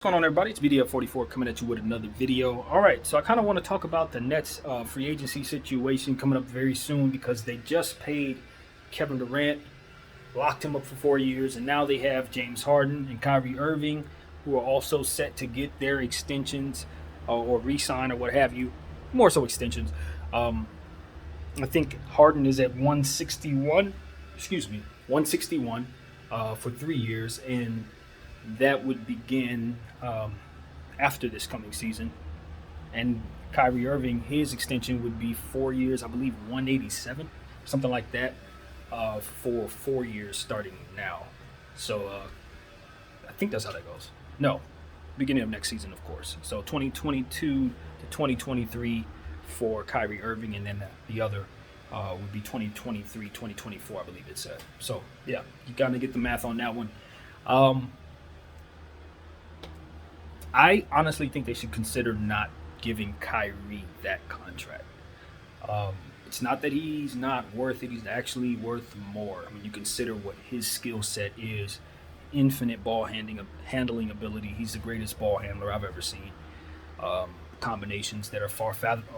What's going on, everybody? It's BDF44 coming at you with another video. All right, so I kind of want to talk about the Nets free agency situation coming up very soon because they just paid Kevin Durant, locked him up for 4 years, and now they have James Harden and Kyrie Irving, who are also set to get their extensions or re-sign or what have you. More so extensions. I think Harden is at 161. 161 for 3 years, and that would begin after this coming season. And Kyrie Irving, his extension would be 4 years, I believe 187, something like that, for 4 years starting now. So I think that's how that goes. No, beginning of next season, of course. So 2022 to 2023 for Kyrie Irving, and then the other would be 2023, 2024, I believe it said. So yeah, you got to get the math on that one. I honestly think they should consider not giving Kyrie that contract. It's not that he's not worth it. He's actually worth more. I mean, you consider what his skill set is. Infinite ball handling ability. He's the greatest ball handler I've ever seen. Combinations that are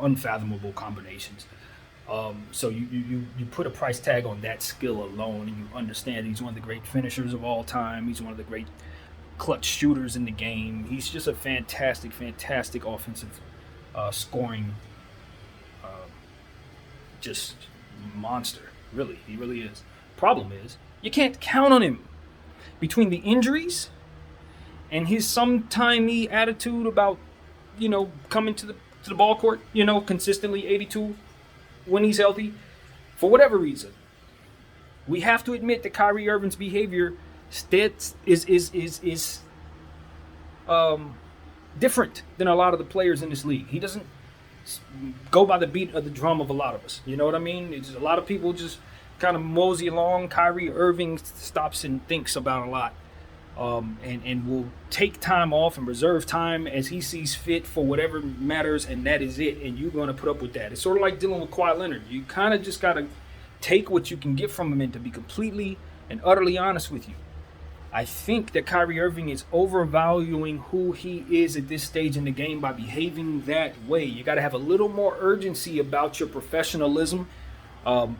unfathomable combinations. So you put a price tag on that skill alone, and you understand he's one of the great finishers of all time. He's one of the great clutch shooters in the game. He's just a fantastic offensive scoring just monster. Really, he really is. Problem is, you can't count on him. Between the injuries and his sometimey attitude about, coming to the ball court, consistently 82 when he's healthy, for whatever reason, we have to admit that Kyrie Irving's behavior is different than a lot of the players in this league. He doesn't go by the beat of the drum of a lot of us. You know what I mean? It's a lot of people just kind of mosey along. Kyrie Irving stops and thinks about a lot, and will take time off and reserve time as he sees fit for whatever matters, and that is it. And you're going to put up with that. It's sort of like dealing with Kawhi Leonard. You kind of just got to take what you can get from him, and to be completely and utterly honest with you, I think that Kyrie Irving is overvaluing who he is at this stage in the game by behaving that way. You got to have a little more urgency about your professionalism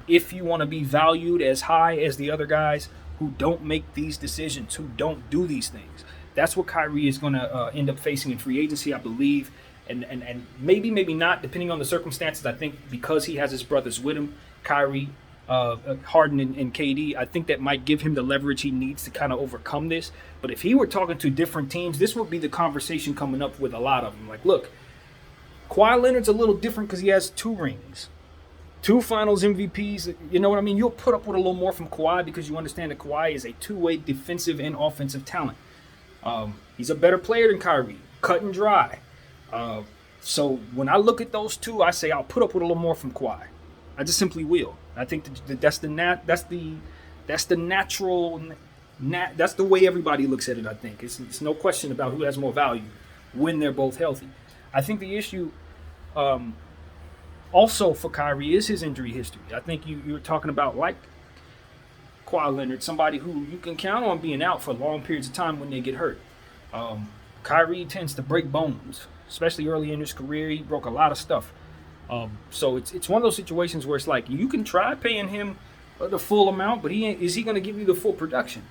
if you want to be valued as high as the other guys who don't make these decisions, who don't do these things. That's what Kyrie is going to end up facing in free agency, I believe. And maybe not, depending on the circumstances. I think because he has his brothers with him, Kyrie, Harden and KD, I think that might give him the leverage he needs to kind of overcome this. But if he were talking to different teams, this would be the conversation coming up with a lot of them. Like, look, Kawhi Leonard's a little different because he has 2 rings, 2 finals MVPs. You know what I mean? You'll put up with a little more from Kawhi because you understand that Kawhi is a two-way defensive and offensive talent. He's a better player than Kyrie, cut and dry. So when I look at those two, I say I'll put up with a little more from Kawhi. I just simply will. I think that's the natural, that's the way everybody looks at it. I think it's no question about who has more value when they're both healthy. I think the issue also for Kyrie is his injury history. I think you were talking about, like Kawhi Leonard, somebody who you can count on being out for long periods of time when they get hurt. Kyrie tends to break bones, especially early in his career. He broke a lot of stuff. So it's one of those situations where it's like you can try paying him the full amount, but is he going to give you the full production?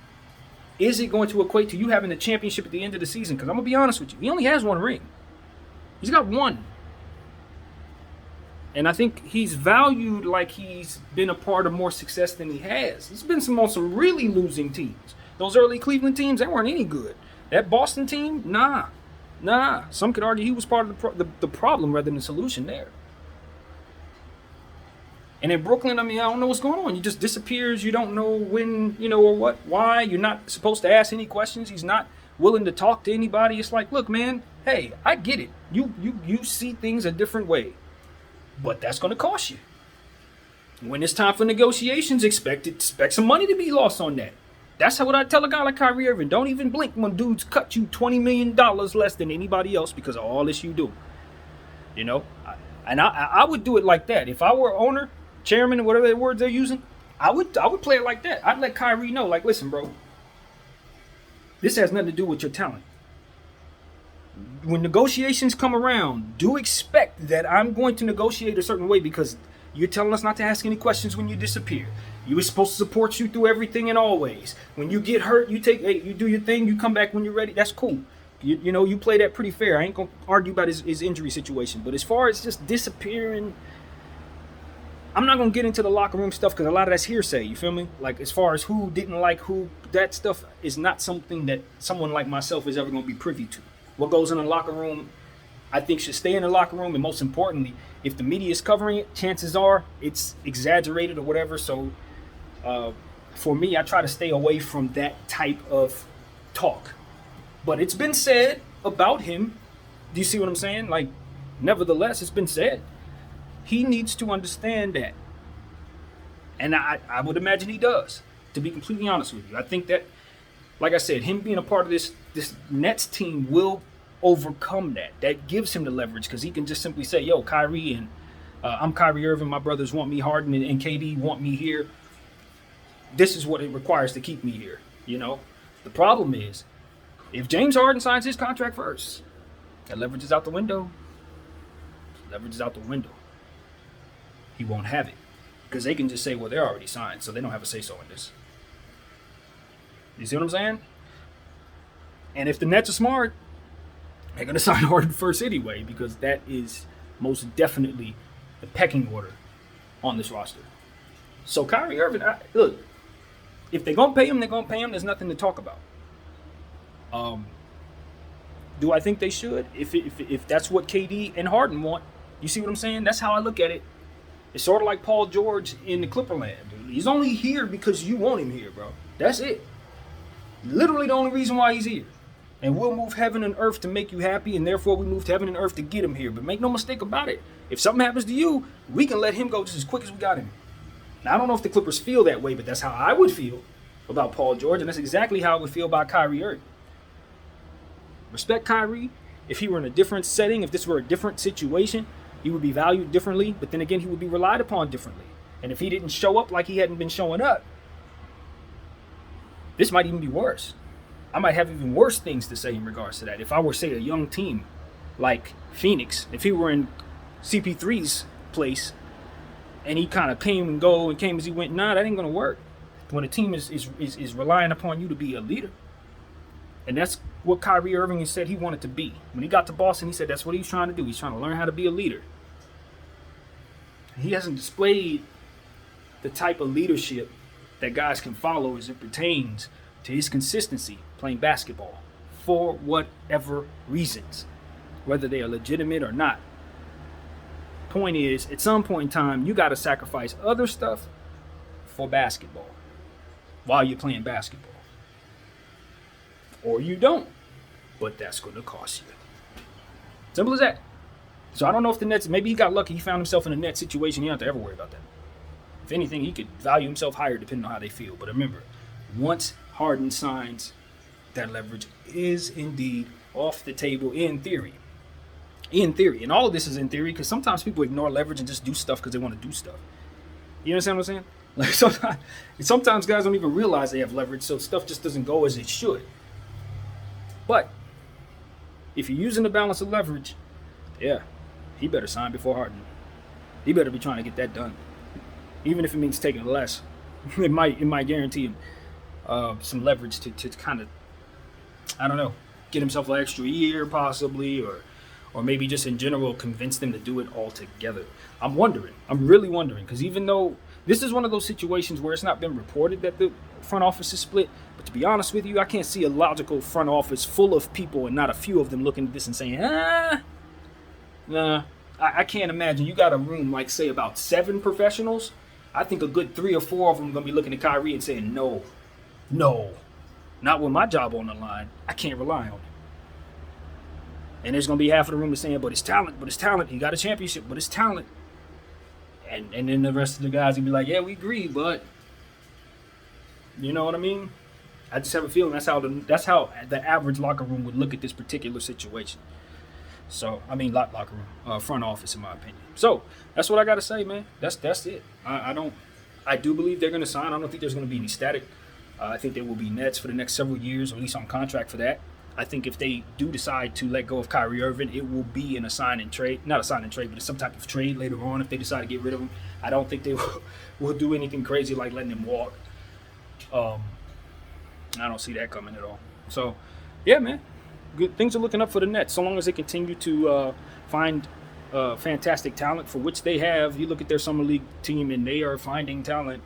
Is it going to equate to you having the championship at the end of the season? Because I'm going to be honest with you, he only has 1 ring. He's got 1. And I think he's valued like he's been a part of more success than he has. He's been on some really losing teams. Those early Cleveland teams, they weren't any good. That Boston team, nah. Some could argue he was part of the problem rather than the solution there. And in Brooklyn, I don't know what's going on. He just disappears. You don't know when, or what, why. You're not supposed to ask any questions. He's not willing to talk to anybody. It's like, look, man, hey, I get it. You see things a different way. But that's going to cost you. When it's time for negotiations, expect some money to be lost on that. That's what I tell a guy like Kyrie Irving. Don't even blink when dudes cut you $20 million less than anybody else because of all this you do. I would do it like that. If I were owner, chairman, whatever words they're using, I would play it like that. I'd let Kyrie know, like, listen, bro, this has nothing to do with your talent. when negotiations come around, do expect that I'm going to negotiate a certain way because you're telling us not to ask any questions when you disappear. You were supposed to support you through everything and always. When you get hurt, you do your thing. You come back when you're ready. That's cool. You play that pretty fair. I ain't gonna argue about his injury situation. But as far as just disappearing, I'm not gonna get into the locker room stuff because a lot of that's hearsay. You feel me? Like as far as who didn't like who, that stuff is not something that someone like myself is ever gonna be privy to. What goes in the locker room, I think should stay in the locker room, and most importantly, if the media is covering it, chances are it's exaggerated or whatever. So, for me, I try to stay away from that type of talk. But it's been said about him. Do you see what I'm saying? Like, nevertheless, it's been said. He needs to understand that. And I would imagine he does, to be completely honest with you. I think that, like I said, him being a part of this Nets team will overcome that. That gives him the leverage because he can just simply say, yo, Kyrie and I'm Kyrie Irving. My brothers want me. Harden and KD want me here. This is what it requires to keep me here. The problem is, if James Harden signs his contract first, that leverage is out the window. Leverage is out the window. He won't have it because they can just say, well, they're already signed, so they don't have a say-so in this. You see what I'm saying? And if the Nets are smart, they're going to sign Harden first anyway because that is most definitely the pecking order on this roster. So Kyrie Irving, look, if they're going to pay him, they're going to pay him. There's nothing to talk about. Do I think they should? If that's what KD and Harden want, you see what I'm saying? That's how I look at it. It's sort of like Paul George in the Clipperland. He's only here because you want him here, bro. That's it. Literally the only reason why he's here. And we'll move heaven and earth to make you happy, and therefore we moved heaven and earth to get him here. But make no mistake about it. If something happens to you, we can let him go just as quick as we got him. Now, I don't know if the Clippers feel that way, but that's how I would feel about Paul George, and that's exactly how I would feel about Kyrie Irving. Respect Kyrie. If he were in a different setting, if this were a different situation, he would be valued differently, but then again, he would be relied upon differently. And if he didn't show up like he hadn't been showing up, this might even be worse. I might have even worse things to say in regards to that. If I were, say, a young team like Phoenix, if he were in CP3's place and he kind of came and go and came as he went, that ain't going to work. When a team is relying upon you to be a leader. And that's what Kyrie Irving said he wanted to be. When he got to Boston, he said that's what he's trying to do. He's trying to learn how to be a leader. He hasn't displayed the type of leadership that guys can follow as it pertains to his consistency playing basketball for whatever reasons, whether they are legitimate or not. Point is, at some point in time, you got to sacrifice other stuff for basketball while you're playing basketball. Or you don't, but that's going to cost you. Simple as that. So I don't know if the Nets, maybe he got lucky. He found himself in a net situation. He don't have to ever worry about that. If anything, he could value himself higher depending on how they feel. But remember, once Harden signs, that leverage is indeed off the table in theory. In theory. And all of this is in theory because sometimes people ignore leverage and just do stuff because they want to do stuff. You understand what I'm saying? Like sometimes guys don't even realize they have leverage, so stuff just doesn't go as it should. But if you're using the balance of leverage, he better sign before Harden. He better be trying to get that done. Even if it means taking less. It might guarantee him some leverage to kind of, I don't know, get himself an extra year possibly, or maybe just in general convince them to do it all together. I'm really wondering, because even though this is one of those situations where it's not been reported that the front office is split, but to be honest with you, I can't see a logical front office full of people and not a few of them looking at this and saying, nah. I can't imagine. You got a room like, say, about 7 professionals. I think a good 3 or 4 of them are going to be looking at Kyrie and saying, no, not with my job on the line. I can't rely on it. And there's going to be half of the room saying, but it's talent. He got a championship, but it's talent. And then the rest of the guys will be like, yeah, we agree, but you know what I mean? I just have a feeling that's how the average locker room would look at this particular situation. So, I mean, locker room, front office, in my opinion. So, that's what I got to say, man. That's it. I do believe they're going to sign. I don't think there's going to be any static. I think there will be Nets for the next several years, or at least on contract for that. I think if they do decide to let go of Kyrie Irving, it will be in a sign and trade. Not a sign and trade, but some type of trade later on if they decide to get rid of him. I don't think they will do anything crazy like letting him walk. I don't see that coming at all. So, yeah, man. Good things are looking up for the Nets. So long as they continue to find fantastic talent, for which they have. You look at their summer league team, and they are finding talent.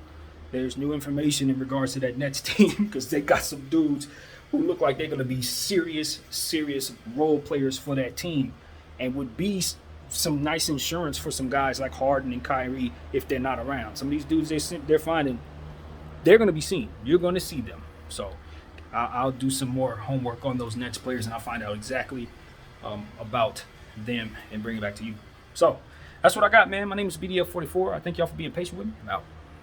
There's new information in regards to that Nets team because they got some dudes who look like they're going to be serious role players for that team, and would be some nice insurance for some guys like Harden and Kyrie if they're not around. Some of these dudes they're finding, they're going to be seen. You're going to see them. So I'll do some more homework on those Nets players, and I'll find out exactly about them and bring it back to you. So that's what I got, man. My name is BDF44. I thank y'all for being patient with me. I'm out.